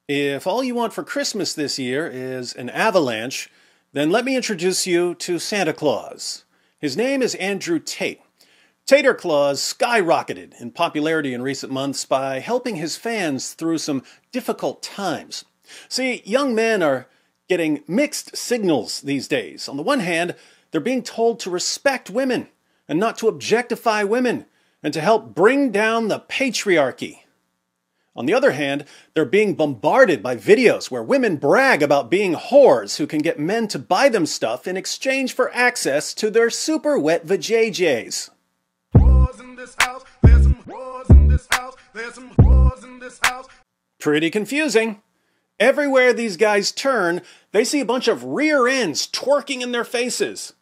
If all you want for Christmas this year is an avalanche, then let me introduce you to Santa Claus. His name is Andrew Tate. Tater Claus skyrocketed in popularity in recent months by helping his fans through some difficult times. See, young men are getting mixed signals these days. On the one hand, they're being told to respect women and not to objectify women and to help bring down the patriarchy. On the other hand, they're being bombarded by videos where women brag about being whores who can get men to buy them stuff in exchange for access to their super wet vajayjays. Pretty confusing. Everywhere these guys turn, they see a bunch of rear ends twerking in their faces.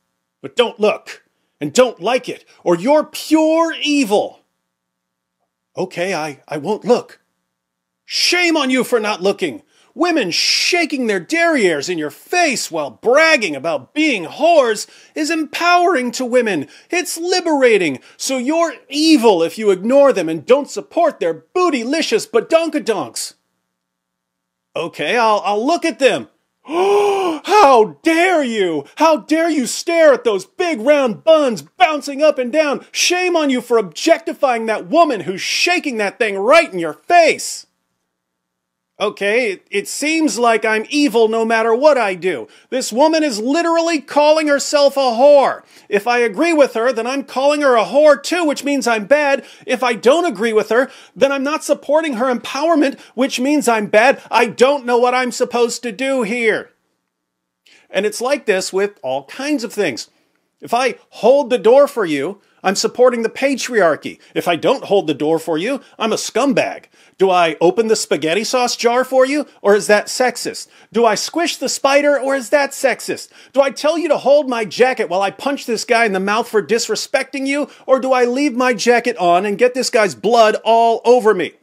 But don't look, and don't like it, or you're pure evil. Okay, I won't look. Shame on you for not looking! Women shaking their derrieres in your face while bragging about being whores is empowering to women. It's liberating. So you're evil if you ignore them and don't support their bootylicious badonkadonks. Okay, I'll look at them. How dare you! How dare you stare at those big round buns bouncing up and down! Shame on you for objectifying that woman who's shaking that thing right in your face! Okay, it seems like I'm evil no matter what I do. This woman is literally calling herself a whore. If I agree with her, then I'm calling her a whore too, which means I'm bad. If I don't agree with her, then I'm not supporting her empowerment, which means I'm bad. I don't know what I'm supposed to do here. And it's like this with all kinds of things. If I hold the door for you, I'm supporting the patriarchy. If I don't hold the door for you, I'm a scumbag. Do I open the spaghetti sauce jar for you, or is that sexist? Do I squish the spider, or is that sexist? Do I tell you to hold my jacket while I punch this guy in the mouth for disrespecting you, or do I leave my jacket on and get this guy's blood all over me?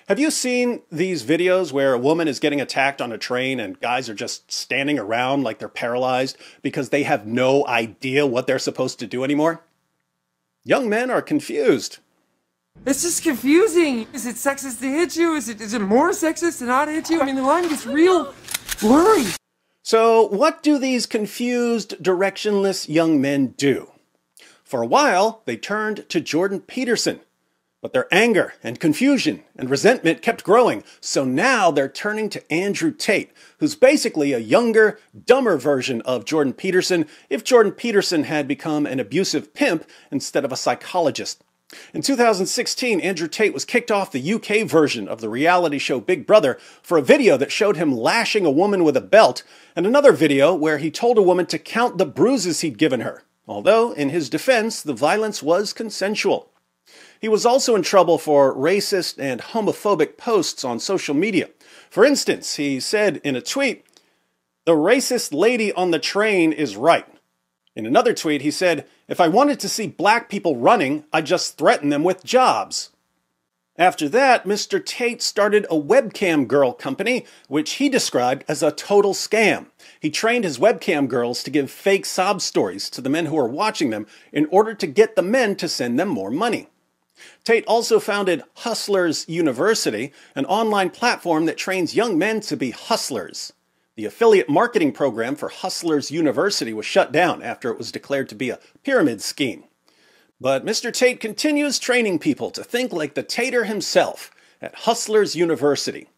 Have you seen these videos where a woman is getting attacked on a train and guys are just standing around like they're paralyzed because they have no idea what they're supposed to do anymore? Young men are confused. It's just confusing. Is it sexist to hit you? Is it more sexist to not hit you? I mean, the line gets real blurry. So what do these confused, directionless young men do? For a while, they turned to Jordan Peterson. But their anger and confusion and resentment kept growing, so now they're turning to Andrew Tate, who's basically a younger, dumber version of Jordan Peterson if Jordan Peterson had become an abusive pimp instead of a psychologist. In 2016, Andrew Tate was kicked off the UK version of the reality show Big Brother for a video that showed him lashing a woman with a belt, and another video where he told a woman to count the bruises he'd given her, although, in his defense, the violence was consensual. He was also in trouble for racist and homophobic posts on social media. For instance, he said in a tweet, "The racist lady on the train is right." In another tweet, he said, "If I wanted to see black people running, I'd just threaten them with jobs." After that, Mr. Tate started a webcam girl company, which he described as a total scam. He trained his webcam girls to give fake sob stories to the men who were watching them in order to get the men to send them more money. Tate also founded Hustlers University, an online platform that trains young men to be hustlers. The affiliate marketing program for Hustlers University was shut down after it was declared to be a pyramid scheme. But Mr. Tate continues training people to think like the Tater himself at Hustlers University.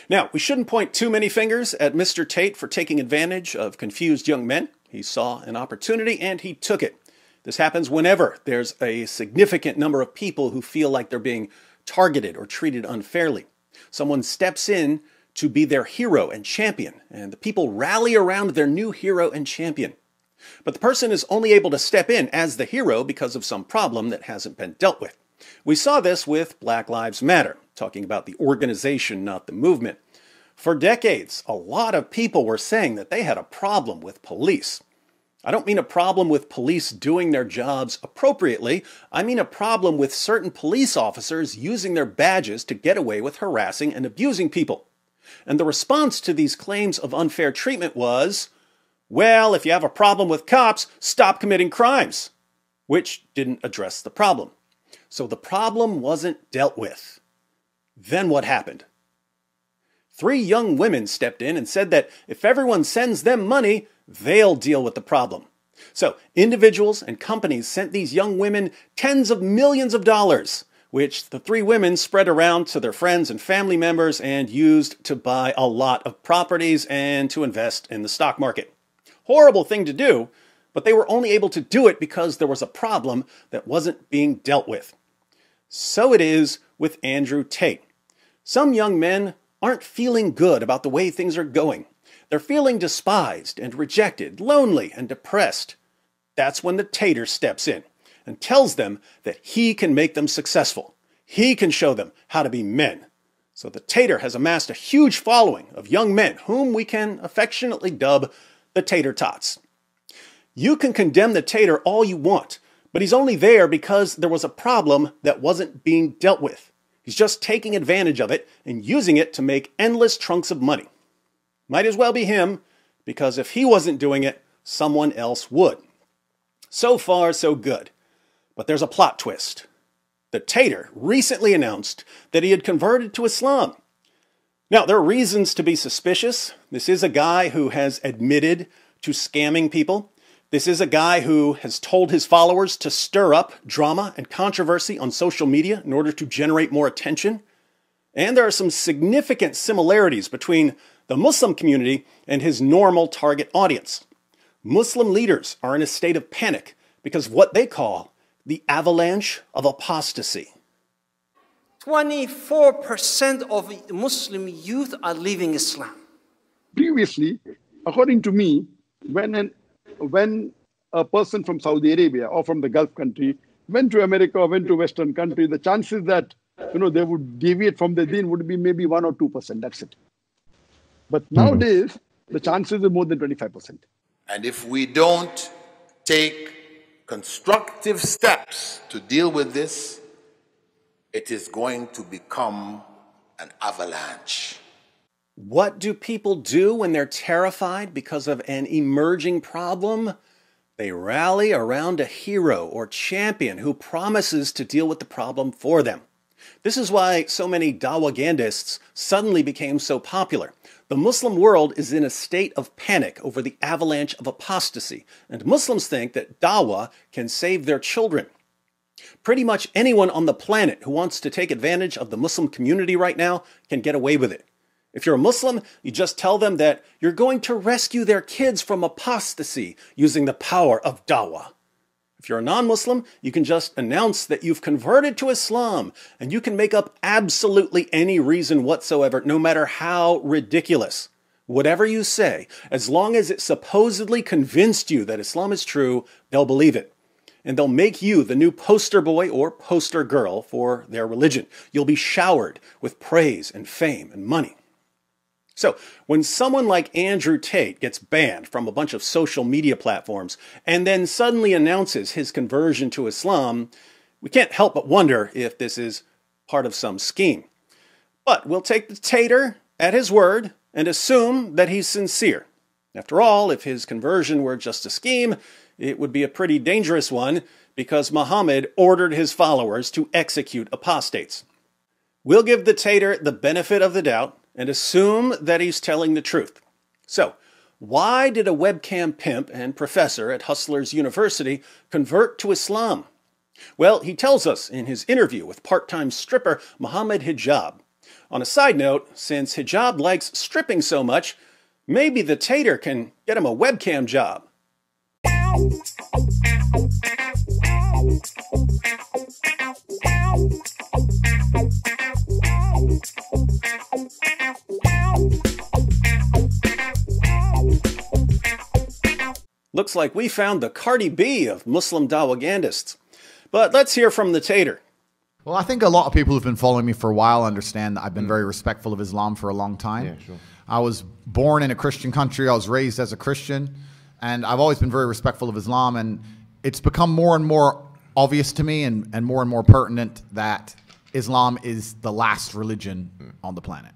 Now, we shouldn't point too many fingers at Mr. Tate for taking advantage of confused young men. He saw an opportunity and he took it. This happens whenever there's a significant number of people who feel like they're being targeted or treated unfairly. Someone steps in to be their hero and champion, and the people rally around their new hero and champion. But the person is only able to step in as the hero because of some problem that hasn't been dealt with. We saw this with Black Lives Matter, talking about the organization, not the movement. For decades, a lot of people were saying that they had a problem with police. I don't mean a problem with police doing their jobs appropriately. I mean a problem with certain police officers using their badges to get away with harassing and abusing people. And the response to these claims of unfair treatment was, well, if you have a problem with cops, stop committing crimes, which didn't address the problem. So the problem wasn't dealt with. Then what happened? 3 young women stepped in and said that if everyone sends them money, they'll deal with the problem. So individuals and companies sent these young women tens of millions of dollars, which the 3 women spread around to their friends and family members and used to buy a lot of properties and to invest in the stock market. Horrible thing to do, but they were only able to do it because there was a problem that wasn't being dealt with. So it is with Andrew Tate. Some young men aren't feeling good about the way things are going. They're feeling despised and rejected, lonely and depressed. That's when the Tater steps in and tells them that he can make them successful. He can show them how to be men. So the Tater has amassed a huge following of young men whom we can affectionately dub the Tater Tots. You can condemn the Tater all you want, but he's only there because there was a problem that wasn't being dealt with. He's just taking advantage of it and using it to make endless chunks of money. Might as well be him, because if he wasn't doing it, someone else would. So far, so good. But there's a plot twist. The Tater recently announced that he had converted to Islam. Now, there are reasons to be suspicious. This is a guy who has admitted to scamming people. This is a guy who has told his followers to stir up drama and controversy on social media in order to generate more attention. And there are some significant similarities between the Muslim community and his normal target audience. Muslim leaders are in a state of panic because of what they call the avalanche of apostasy. 24% of Muslim youth are leaving Islam. Previously, according to me, when a person from Saudi Arabia or from the Gulf country went to America or went to Western country, the chances that they would deviate from the deen would be maybe 1 or 2%. That's it. But nowadays, the chances are more than 25%. And if we don't take constructive steps to deal with this, it is going to become an avalanche. What do people do when they're terrified because of an emerging problem? They rally around a hero or champion who promises to deal with the problem for them. This is why so many dawagandists suddenly became so popular. The Muslim world is in a state of panic over the avalanche of apostasy, and Muslims think that dawah can save their children. Pretty much anyone on the planet who wants to take advantage of the Muslim community right now can get away with it. If you're a Muslim, you just tell them that you're going to rescue their kids from apostasy using the power of dawah. If you're a non-Muslim, you can just announce that you've converted to Islam, and you can make up absolutely any reason whatsoever, no matter how ridiculous. Whatever you say, as long as it supposedly convinced you that Islam is true, they'll believe it. And they'll make you the new poster boy or poster girl for their religion. You'll be showered with praise and fame and money. So, when someone like Andrew Tate gets banned from a bunch of social media platforms and then suddenly announces his conversion to Islam, we can't help but wonder if this is part of some scheme. But we'll take the Tater at his word and assume that he's sincere. After all, if his conversion were just a scheme, it would be a pretty dangerous one because Muhammad ordered his followers to execute apostates. We'll give the Tater the benefit of the doubt and assume that he's telling the truth. So, why did a webcam pimp and professor at Hustlers University convert to Islam? Well, he tells us in his interview with part-time stripper Mohammed Hijab. On a side note, since Hijab likes stripping so much, maybe the Tater can get him a webcam job. Looks like we found the Cardi B of Muslim dawagandists. But let's hear from the Tater. Well, I think a lot of people who've been following me for a while understand that I've been very respectful of Islam for a long time. Yeah, sure. I was born in a Christian country. I was raised as a Christian. And I've always been very respectful of Islam. And it's become more and more obvious to me and more pertinent that Islam is the last religion on the planet.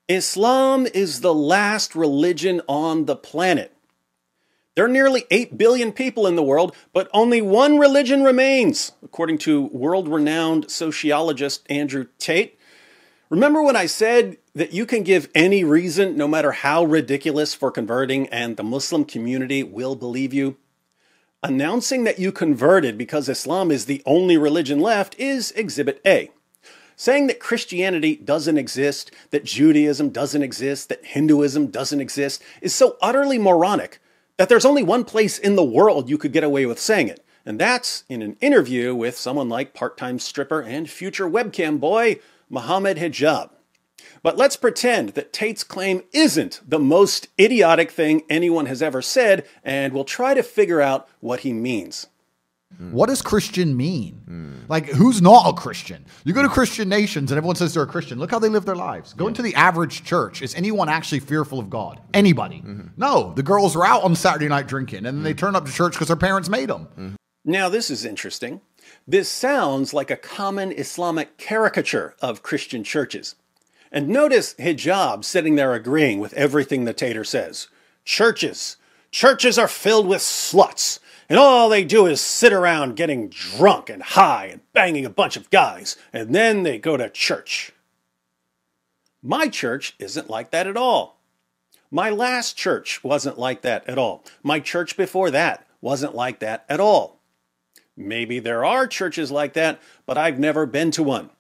Islam is the last religion on the planet. There are nearly 8 billion people in the world, but only one religion remains, according to world-renowned sociologist Andrew Tate. Remember when I said that you can give any reason, no matter how ridiculous, for converting, and the Muslim community will believe you? Announcing that you converted because Islam is the only religion left is Exhibit A. Saying that Christianity doesn't exist, that Judaism doesn't exist, that Hinduism doesn't exist is so utterly moronic that there's only one place in the world you could get away with saying it, and that's in an interview with someone like part-time stripper and future webcam boy, Mohammed Hijab. But let's pretend that Tate's claim isn't the most idiotic thing anyone has ever said, and we'll try to figure out what he means. What does Christian mean? Like, who's not a Christian? You go to Christian nations and everyone says they're a Christian. Look how they live their lives. Go into the average church. Is anyone actually fearful of God? Anybody? No. The girls are out on Saturday night drinking, and then they turn up to church because their parents made them. Now, this is interesting. This sounds like a common Islamic caricature of Christian churches. And notice Hijab sitting there agreeing with everything the Tater says. Churches are filled with sluts, and all they do is sit around getting drunk and high and banging a bunch of guys, and then they go to church. My church isn't like that at all. My last church wasn't like that at all. My church before that wasn't like that at all. Maybe there are churches like that, but I've never been to one.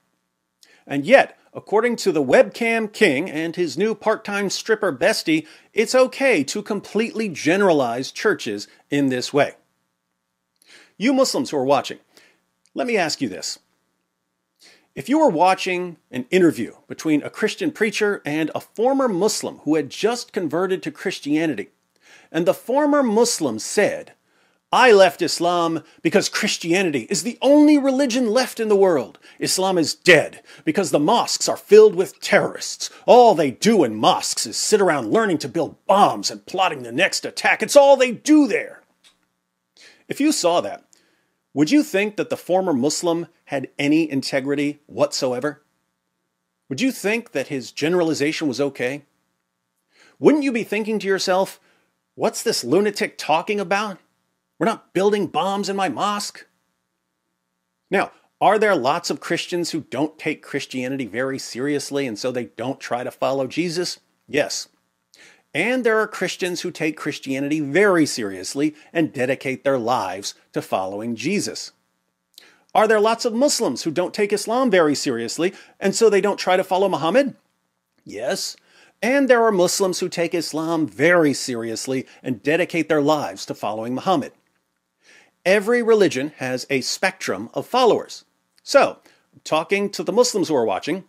And yet, according to the webcam king and his new part-time stripper bestie, it's okay to completely generalize churches in this way. You Muslims who are watching, let me ask you this. If you were watching an interview between a Christian preacher and a former Muslim who had just converted to Christianity, and the former Muslim said, "I left Islam because Christianity is the only religion left in the world. Islam is dead because the mosques are filled with terrorists. All they do in mosques is sit around learning to build bombs and plotting the next attack. It's all they do there." If you saw that, would you think that the former Muslim had any integrity whatsoever? Would you think that his generalization was okay? Wouldn't you be thinking to yourself, what's this lunatic talking about? We're not building bombs in my mosque. Now, are there lots of Christians who don't take Christianity very seriously and so they don't try to follow Jesus? Yes. And there are Christians who take Christianity very seriously and dedicate their lives to following Jesus. Are there lots of Muslims who don't take Islam very seriously and so they don't try to follow Muhammad? Yes. And there are Muslims who take Islam very seriously and dedicate their lives to following Muhammad. Every religion has a spectrum of followers. So, talking to the Muslims who are watching,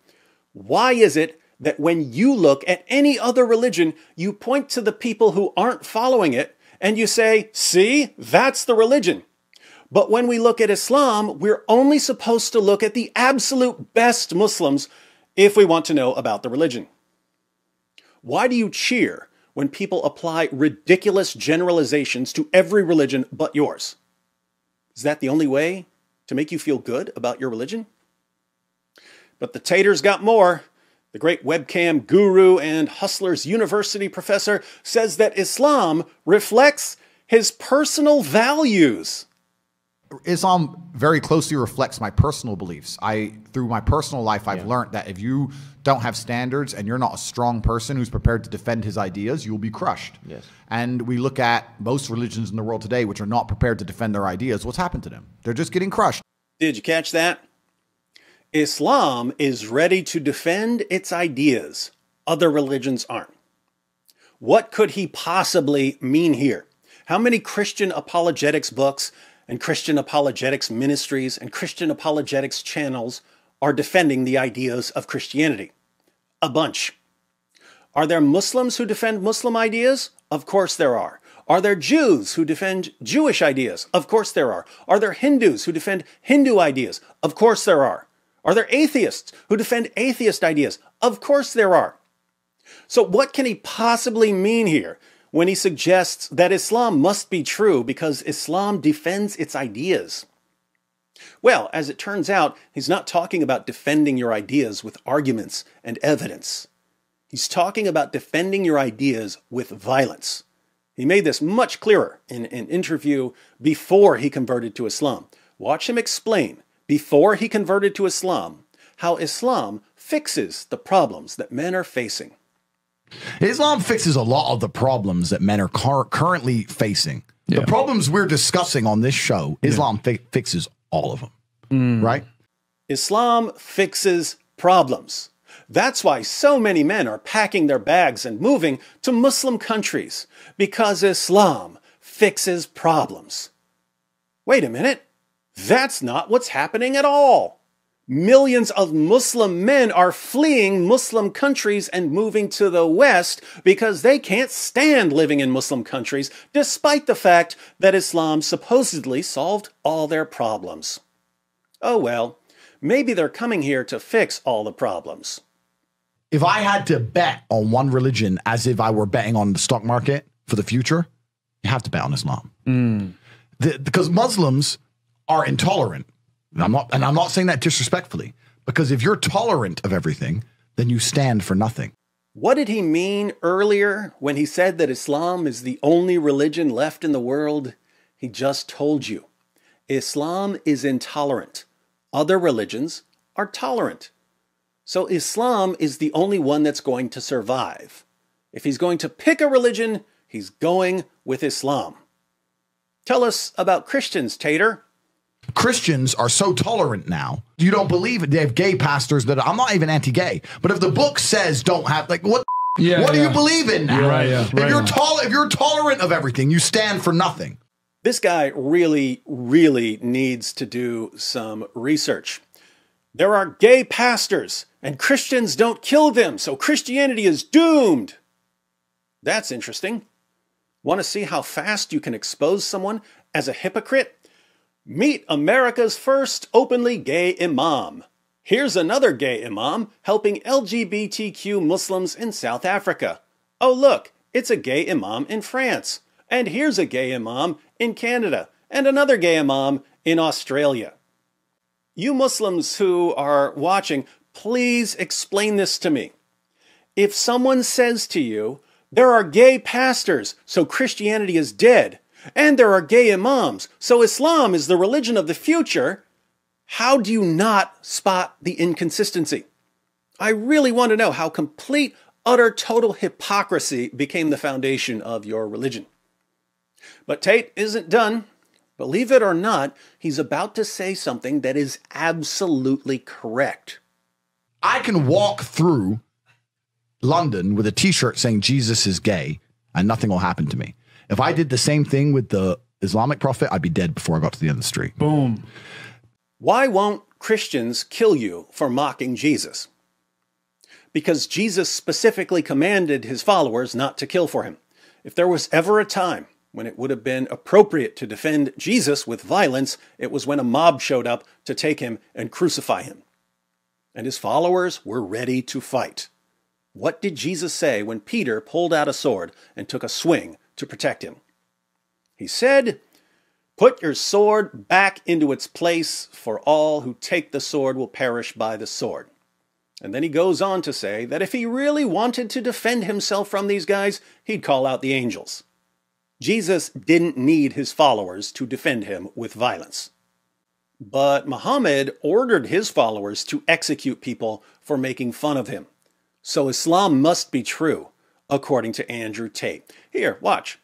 why is it that when you look at any other religion, you point to the people who aren't following it and you say, "See, that's the religion." But when we look at Islam, we're only supposed to look at the absolute best Muslims if we want to know about the religion. Why do you cheer when people apply ridiculous generalizations to every religion but yours? Is that the only way to make you feel good about your religion? But the Tater's got more. The great webcam guru and Hustlers University professor says that Islam reflects his personal values. Islam very closely reflects my personal beliefs. Through my personal life, I've learned that if you don't have standards and you're not a strong person who's prepared to defend his ideas, you will be crushed. Yes. And we look at most religions in the world today which are not prepared to defend their ideas. What's happened to them? They're just getting crushed. Did you catch that? Islam is ready to defend its ideas. Other religions aren't. What could he possibly mean here? How many Christian apologetics books and Christian apologetics ministries and Christian apologetics channels are defending the ideas of Christianity? A bunch. Are there Muslims who defend Muslim ideas? Of course there are. Are there Jews who defend Jewish ideas? Of course there are. Are there Hindus who defend Hindu ideas? Of course there are. Are there atheists who defend atheist ideas? Of course there are. So what can he possibly mean here when he suggests that Islam must be true because Islam defends its ideas? Well, as it turns out, he's not talking about defending your ideas with arguments and evidence. He's talking about defending your ideas with violence. He made this much clearer in an interview before he converted to Islam. Watch him explain, before he converted to Islam, how Islam fixes the problems that men are facing. Islam fixes a lot of the problems that men are currently facing. The problems we're discussing on this show, Islam fixes all of them, right? Islam fixes problems. That's why so many men are packing their bags and moving to Muslim countries, because Islam fixes problems. Wait a minute. That's not what's happening at all. Millions of Muslim men are fleeing Muslim countries and moving to the West because they can't stand living in Muslim countries, despite the fact that Islam supposedly solved all their problems. Oh well, maybe they're coming here to fix all the problems. If I had to bet on one religion as if I were betting on the stock market for the future, you have to bet on Islam. Because Muslims are intolerant. I'm not saying that disrespectfully, because if you're tolerant of everything, then you stand for nothing. What did he mean earlier when he said that Islam is the only religion left in the world? He just told you. Islam is intolerant. Other religions are tolerant. So Islam is the only one that's going to survive. If he's going to pick a religion, he's going with Islam. Tell us about Christians, Tater. Christians are so tolerant now. You don't believe it. They have gay pastors that I'm not even anti-gay, but if the book says don't have, like, what do you believe in now? If you're tolerant of everything, you stand for nothing. This guy really, really needs to do some research. There are gay pastors, and Christians don't kill them, so Christianity is doomed. That's interesting. Want to see how fast you can expose someone as a hypocrite? Meet America's first openly gay imam. Here's another gay imam helping LGBTQ Muslims in South Africa. Oh look, it's a gay imam in France. And here's a gay imam in Canada. And another gay imam in Australia. You Muslims who are watching, please explain this to me. If someone says to you, there are gay pastors, so Christianity is dead, and there are gay imams, so Islam is the religion of the future, how do you not spot the inconsistency? I really want to know how complete, utter, total hypocrisy became the foundation of your religion. But Tate isn't done. Believe it or not, he's about to say something that is absolutely correct. I can walk through London with a t-shirt saying Jesus is gay and nothing will happen to me. If I did the same thing with the Islamic prophet, I'd be dead before I got to the end of the street. Boom. Why won't Christians kill you for mocking Jesus? Because Jesus specifically commanded his followers not to kill for him. If there was ever a time when it would have been appropriate to defend Jesus with violence, it was when a mob showed up to take him and crucify him. And his followers were ready to fight. What did Jesus say when Peter pulled out a sword and took a swing to protect him? He said, "Put your sword back into its place, for all who take the sword will perish by the sword." And then he goes on to say that if he really wanted to defend himself from these guys, he'd call out the angels. Jesus didn't need his followers to defend him with violence. But Muhammad ordered his followers to execute people for making fun of him. So Islam must be true, according to Andrew Tate. Here, watch.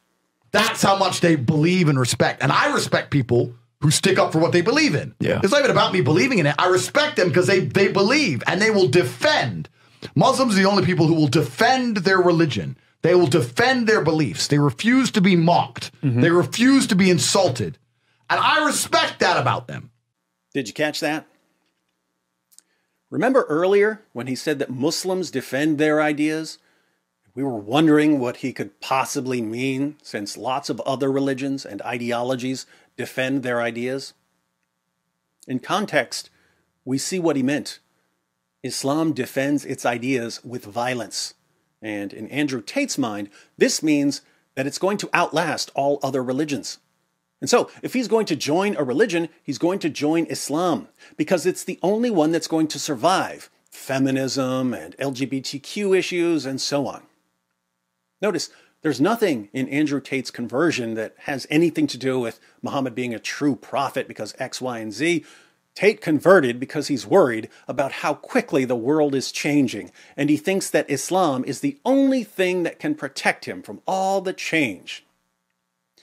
That's how much they believe and respect. And I respect people who stick up for what they believe in. Yeah. It's not even about me believing in it. I respect them because they believe and they will defend. Muslims are the only people who will defend their religion. They will defend their beliefs. They refuse to be mocked. They refuse to be insulted. And I respect that about them. Did you catch that? Remember earlier when he said that Muslims defend their ideas? We were wondering what he could possibly mean, since lots of other religions and ideologies defend their ideas. In context, we see what he meant. Islam defends its ideas with violence. And in Andrew Tate's mind, this means that it's going to outlast all other religions. And so, if he's going to join a religion, he's going to join Islam, because it's the only one that's going to survive feminism and LGBTQ issues and so on. Notice, there's nothing in Andrew Tate's conversion that has anything to do with Muhammad being a true prophet because X, Y, and Z. Tate converted because he's worried about how quickly the world is changing, and he thinks that Islam is the only thing that can protect him from all the change.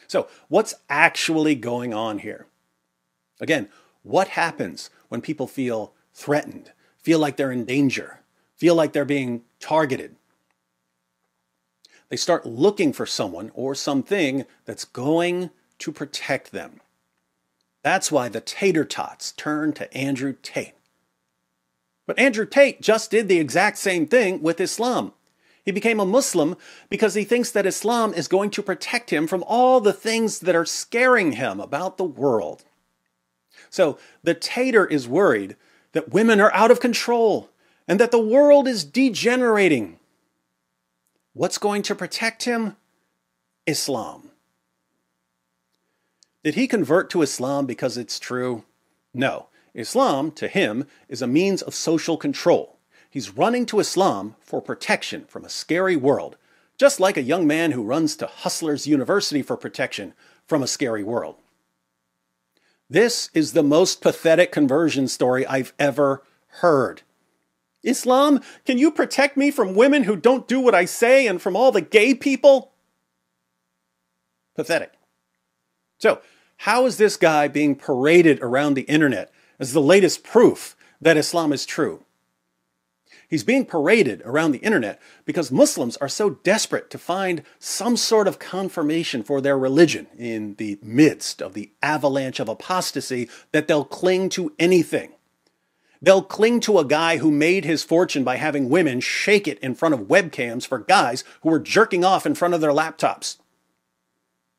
So, what's actually going on here? Again, what happens when people feel threatened, feel like they're in danger, feel like they're being targeted? They start looking for someone or something that's going to protect them. That's why the tater tots turned to Andrew Tate. But Andrew Tate just did the exact same thing with Islam. He became a Muslim because he thinks that Islam is going to protect him from all the things that are scaring him about the world. So the tater is worried that women are out of control and that the world is degenerating. What's going to protect him? Islam. Did he convert to Islam because it's true? No. Islam, to him, is a means of social control. He's running to Islam for protection from a scary world, just like a young man who runs to Hustlers University for protection from a scary world. This is the most pathetic conversion story I've ever heard. Islam, can you protect me from women who don't do what I say and from all the gay people? Pathetic. So, how is this guy being paraded around the internet as the latest proof that Islam is true? He's being paraded around the internet because Muslims are so desperate to find some sort of confirmation for their religion in the midst of the avalanche of apostasy that they'll cling to anything. They'll cling to a guy who made his fortune by having women shake it in front of webcams for guys who were jerking off in front of their laptops.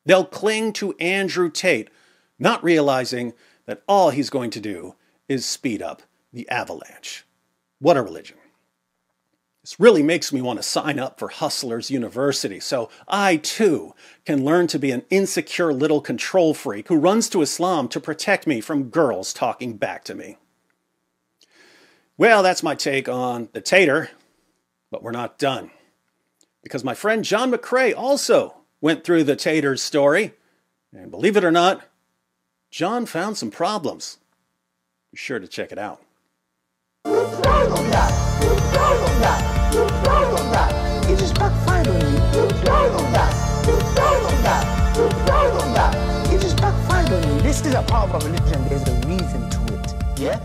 They'll cling to Andrew Tate, not realizing that all he's going to do is speed up the avalanche. What a religion. This really makes me want to sign up for Hustlers University so I, too, can learn to be an insecure little control freak who runs to Islam to protect me from girls talking back to me. Well, that's my take on the tater, but we're not done. Because my friend John McCrae also went through the tater's story, and believe it or not, John found some problems. Be sure to check it out. It just backfired on me. It just backfired on me. This is a part of a religion. There's a reason to it. Yeah?